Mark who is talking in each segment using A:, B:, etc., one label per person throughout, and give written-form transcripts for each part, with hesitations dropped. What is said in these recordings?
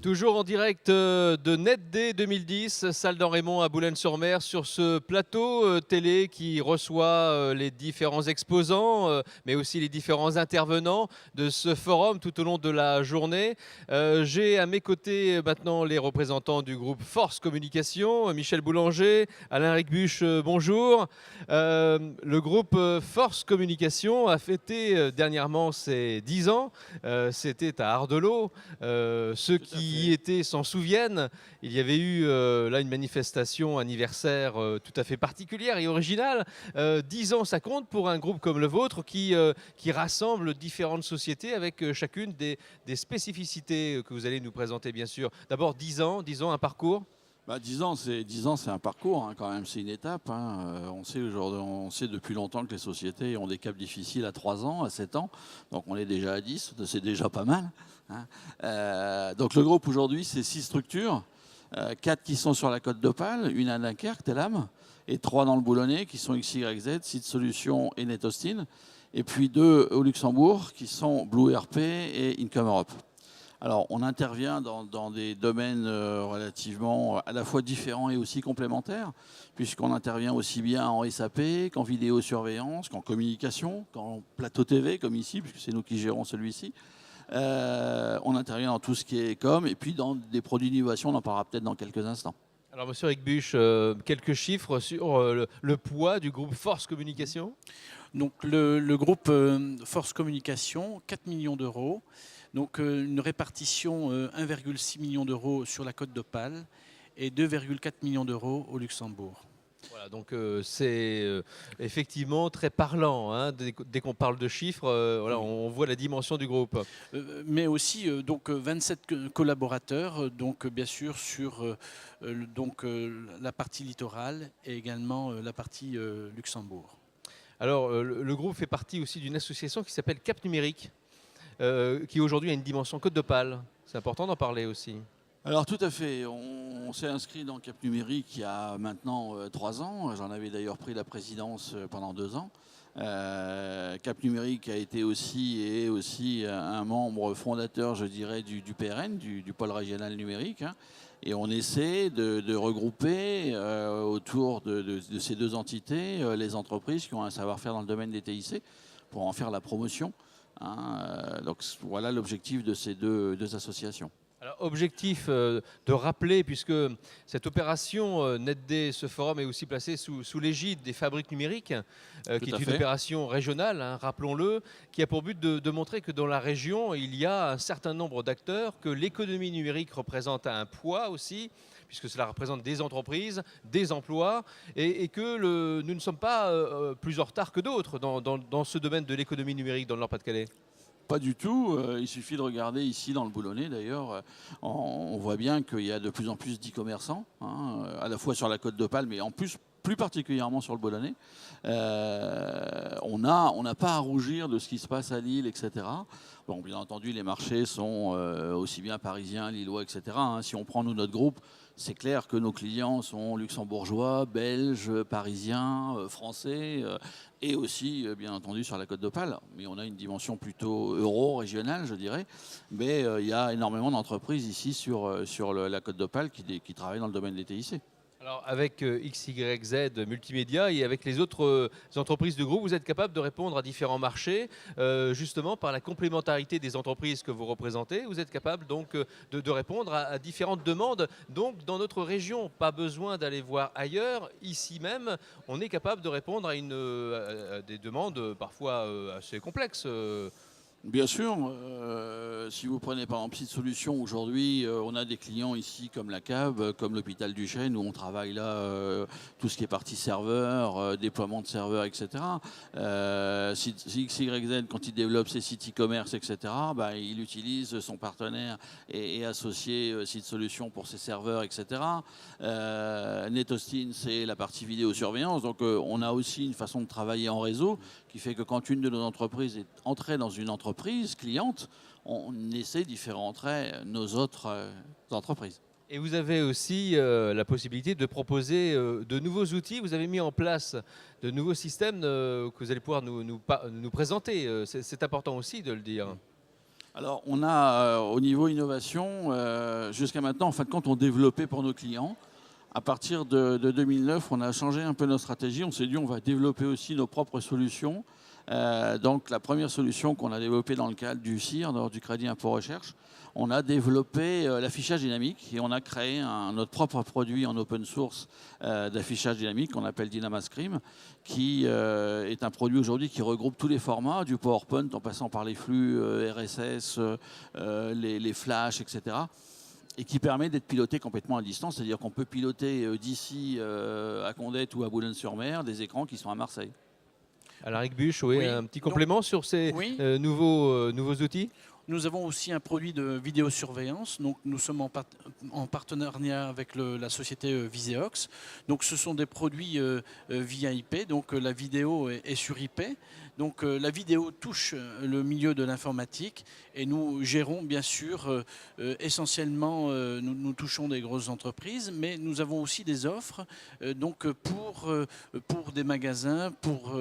A: Toujours en direct de NetD 2010, salle d'En Raymond à Boulogne-sur-Mer, sur ce plateau télé qui reçoit les différents exposants, mais aussi les différents intervenants de ce forum tout au long de la journée. J'ai à mes côtés maintenant les représentants du groupe Force Communication, Michel Boulanger, Alain Ricbuch, bonjour. Le groupe Force Communication a fêté dernièrement ses 10 ans. C'était à Ardelot. Ceux qui y étaient s'en souviennent. Il y avait eu là une manifestation anniversaire tout à fait particulière et originale. 10 ans, ça compte pour un groupe comme le vôtre qui rassemble différentes sociétés avec chacune des spécificités que vous allez nous présenter, bien sûr. D'abord, 10 ans, un parcours.
B: 10 ans, c'est un parcours hein, quand même, c'est une étape. Hein. On sait depuis longtemps que les sociétés ont des caps difficiles à 3 ans, à 7 ans. Donc on est déjà à 10, c'est déjà pas mal. Hein. Donc le groupe aujourd'hui, c'est 6 structures. 4 qui sont sur la côte d'Opale, une à Dunkerque, Telam, et 3 dans le Boulonnais qui sont XYZ, Site Solutions et NetHosting. Et puis 2 au Luxembourg qui sont Blue RP et Income Europe. Alors, on intervient dans des domaines relativement à la fois différents et aussi complémentaires, puisqu'on intervient aussi bien en SAP qu'en vidéosurveillance, qu'en communication, qu'en plateau TV, comme ici, puisque c'est nous qui gérons celui-ci. On intervient dans tout ce qui est com, et puis dans des produits d'innovation, on en parlera peut-être dans quelques instants.
A: Alors, monsieur Ricbuch, quelques chiffres sur le poids du groupe Force Communication.
C: Donc, le groupe Force Communication, 4 millions d'euros. Donc une répartition 1,6 million d'euros sur la côte d'Opale et 2,4 millions d'euros au Luxembourg.
A: Voilà, donc c'est effectivement très parlant. Hein, dès qu'on parle de chiffres, voilà, on voit la dimension du groupe.
C: Mais aussi donc 27 collaborateurs, donc bien sûr sur la partie littorale et également la partie Luxembourg.
A: Alors le groupe fait partie aussi d'une association qui s'appelle Cap Numérique. Qui aujourd'hui a une dimension Côte d'Opale. C'est important d'en parler aussi.
B: Alors tout à fait, on s'est inscrit dans Cap Numérique il y a maintenant 3 ans. J'en avais d'ailleurs pris la présidence pendant 2 ans. Cap Numérique a été aussi et est aussi un membre fondateur, je dirais, du PRN, du pôle régional numérique. Hein. Et on essaie de regrouper autour de ces 2 entités les entreprises qui ont un savoir-faire dans le domaine des TIC pour en faire la promotion. Hein, donc voilà l'objectif de ces deux associations.
A: Alors, objectif de rappeler, puisque cette opération NetD, ce forum est aussi placé sous l'égide des fabriques numériques, qui est une opération régionale, hein, rappelons-le, qui a pour but de montrer que dans la région, il y a un certain nombre d'acteurs, que l'économie numérique représente un poids aussi, puisque cela représente des entreprises, des emplois, et que nous ne sommes pas plus en retard que d'autres dans ce domaine de l'économie numérique dans le Nord-Pas-de-Calais.
B: Pas du tout. Il suffit de regarder ici dans le Boulonnais d'ailleurs. On voit bien qu'il y a de plus en plus d'e-commerçants, hein, à la fois sur la côte d'Opale, mais en plus plus particulièrement sur le Boulonnais. On n'a pas à rougir de ce qui se passe à Lille, etc. Bon, bien entendu, les marchés sont aussi bien parisiens, lillois, etc. Hein. Si on prend nous notre groupe, c'est clair que nos clients sont luxembourgeois, belges, parisiens, français, et aussi, bien entendu, sur la côte d'Opale. Mais on a une dimension plutôt euro-régionale, je dirais. Mais il y a énormément d'entreprises ici sur la côte d'Opale qui travaillent dans le domaine des TIC.
A: Alors avec XYZ Multimédia et avec les autres entreprises du groupe, vous êtes capable de répondre à différents marchés, justement par la complémentarité des entreprises que vous représentez. Vous êtes capable donc de répondre à différentes demandes. Donc dans notre région, pas besoin d'aller voir ailleurs. Ici même, on est capable de répondre à des demandes parfois assez complexes.
B: Bien sûr, si vous prenez par exemple Site Solutions, aujourd'hui, on a des clients ici comme la CAB, comme l'hôpital du Chêne, où on travaille là tout ce qui est partie serveur, déploiement de serveurs, etc. XYZ, quand il développe ses sites e-commerce, etc., bah, il utilise son partenaire et associé Site Solutions pour ses serveurs, etc. NetHosting, c'est la partie vidéosurveillance. Donc on a aussi une façon de travailler en réseau qui fait que quand une de nos entreprises est entrée dans une entreprise cliente, on essaie d'y faire entrer nos autres entreprises.
A: Et vous avez aussi la possibilité de proposer de nouveaux outils. Vous avez mis en place de nouveaux systèmes que vous allez pouvoir nous présenter. C'est important aussi de le dire.
B: Alors, on a au niveau innovation, jusqu'à maintenant, en fin de compte, on développait pour nos clients. À partir de 2009, on a changé un peu notre stratégie. On s'est dit, on va développer aussi nos propres solutions. Donc, la première solution qu'on a développée dans le cadre du CIR, du Crédit Impôt Recherche, on a développé l'affichage dynamique et on a créé notre propre produit en open source d'affichage dynamique qu'on appelle DynamaScream, qui est un produit aujourd'hui qui regroupe tous les formats, du PowerPoint en passant par les flux RSS, les flashs, etc., et qui permet d'être piloté complètement à distance, c'est-à-dire qu'on peut piloter d'ici à Condette ou à Boulogne-sur-Mer des écrans qui sont à Marseille.
A: Alors, Eric Buch, oui,
C: Oui.
A: un petit complément sur ces
C: Oui.
A: nouveaux outils.
C: Nous avons aussi un produit de vidéosurveillance. Donc, nous sommes en partenariat avec la société Viseox. Donc, ce sont des produits via IP. Donc, la vidéo est sur IP. Donc, la vidéo touche le milieu de l'informatique et nous gérons bien sûr essentiellement, nous touchons des grosses entreprises, mais nous avons aussi des offres donc pour des magasins, pour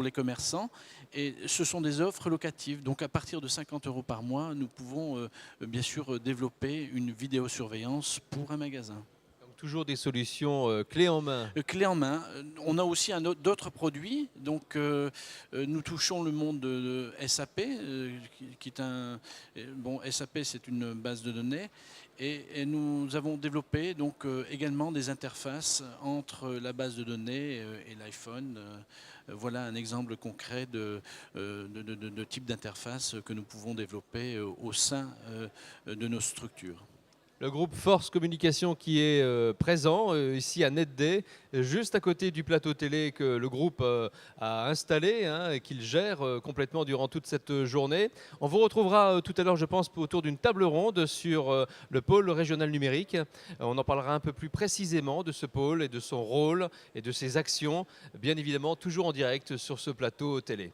C: les commerçants. Et ce sont des offres locatives. Donc, à partir de 50 € par mois, nous pouvons bien sûr développer une vidéosurveillance pour un magasin.
A: Donc, toujours des solutions clés en main.
C: Clé en main. On a aussi d'autres produits. Donc, nous touchons le monde de SAP, qui est SAP, c'est une base de données. Et nous avons développé donc également des interfaces entre la base de données et l'iPhone. Voilà un exemple concret de type d'interface que nous pouvons développer au sein de nos structures.
A: Le groupe Force Communication qui est présent ici à NetD, juste à côté du plateau télé que le groupe a installé et qu'il gère complètement durant toute cette journée. On vous retrouvera tout à l'heure, je pense, autour d'une table ronde sur le pôle régional numérique. On en parlera un peu plus précisément de ce pôle et de son rôle et de ses actions, bien évidemment toujours en direct sur ce plateau télé.